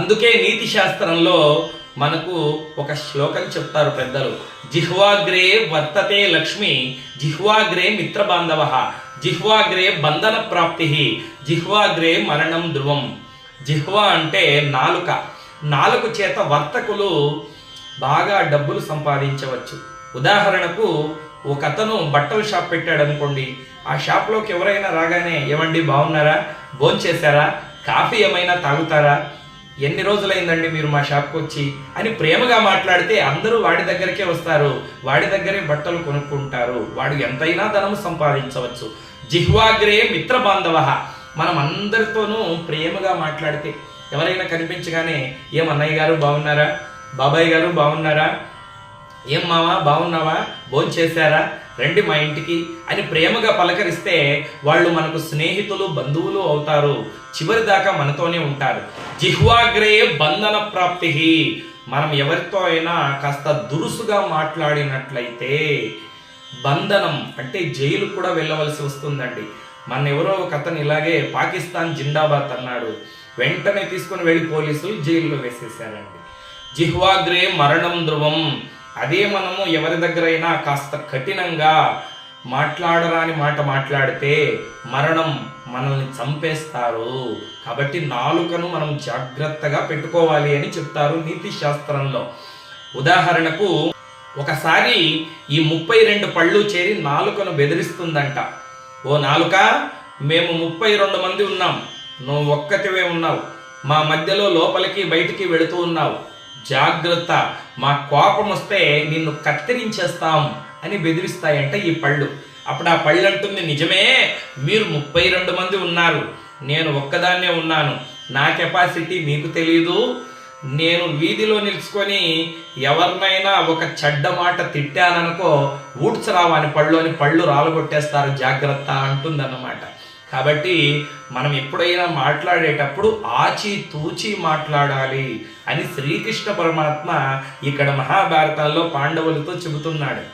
అందుకే నీతి శాస్త్రంలో మనకు ఒక శ్లోకం చెప్తారు పెద్దలు. జిహ్వాగ్రే వర్తతే లక్ష్మి, జిహ్వాగ్రే మిత్రబాంధవ, జిహ్వాగ్రే బంధన ప్రాప్తి, జిహ్వాగ్రే మరణం ధ్రువం. జిహ్వా అంటే నాలుక. నాలుక చేత వర్తకులు బాగా డబ్బులు సంపాదించవచ్చు. ఉదాహరణకు ఒక అతను బట్టల షాప్ పెట్టాడు అనుకోండి. ఆ షాప్లోకి ఎవరైనా రాగానే, ఏమండి బాగున్నారా, భోంచేశారా, కాఫీ ఏమైనా తాగుతారా, ఎన్ని రోజులైందండి మీరు మా షాప్కి వచ్చి అని ప్రేమగా మాట్లాడితే అందరూ వాడి దగ్గరికే వస్తారు, వాడి దగ్గరే బట్టలు కొనుక్కుంటారు. వాడు ఎంతైనా ధనం సంపాదించవచ్చు. జిహ్వాగ్రే మిత్ర బాంధవ, మనం అందరితోనూ ప్రేమగా మాట్లాడితే ఎవరైనా కనిపించగానే, ఏం అన్నయ్య గారు బాగున్నారా, బాబాయ్ గారు బాగున్నారా, ఏం మావా బాగున్నావా, భోంచేశారా, రండి మా ఇంటికి అని ప్రేమగా పలకరిస్తే వాళ్ళు మనకు స్నేహితులు, బంధువులు అవుతారు. చివరి దాకా మనతోనే ఉంటారు. జిహ్వాగ్రే బంధన ప్రాప్తి, మనం ఎవరితో అయినా కాస్త దురుసుగా మాట్లాడినట్లయితే బంధనం అంటే జైలు కూడా వెళ్ళవలసి వస్తుందండి. మన ఎవరో ఒక అతను ఇలాగే పాకిస్తాన్ జిందాబాద్ అన్నాడు, వెంటనే తీసుకొని వెళ్ళి పోలీసులు జైల్లో వేసేసారండి. జిహ్వాగ్రే మరణం ధ్రువం. అదే మనము ఎవరి దగ్గరైనా కాస్త కఠినంగా మాట్లాడరాని మాట మాట్లాడితే మరణం, మనల్ని చంపేస్తారు. కాబట్టి నాలుకను మనం జాగ్రత్తగా పెట్టుకోవాలి అని చెప్తారు నీతి శాస్త్రంలో. ఉదాహరణకు ఒకసారి ఈ 32 పళ్ళు చేరి నాలుకను బెదిరిస్తుందంట. ఓ నాలుక, మేము 32 మంది ఉన్నాం, నువ్వు ఒక్కటివే ఉన్నావు, మా మధ్యలో లోపలికి బయటికి వెళుతూ ఉన్నావు, జాగ్రత్త, మా కోపం వస్తే నిన్ను కత్తిరించేస్తాం అని బెదిరిస్తాయంట ఈ పళ్ళు. అప్పుడు ఆ పళ్ళు అంటుంది, నిజమే, మీరు 32 మంది ఉన్నారు, నేను ఒక్కదాన్నే ఉన్నాను, నా కెపాసిటీ మీకు తెలియదు, నేను వీధిలో నిలుచుకొని ఎవరినైనా ఒక చెడ్డ మాట తిట్టాననుకో, ఊడ్చరావని పళ్ళు అని పళ్ళు రాలగొట్టేస్తారు, జాగ్రత్త అంటుందన్నమాట. కాబట్టి మనం ఎప్పుడైనా మాట్లాడేటప్పుడు ఆచి తూచి మాట్లాడాలి అని శ్రీకృష్ణ పరమాత్మ ఇక్కడ మహాభారతంలో పాండవులతో చెబుతున్నాడు.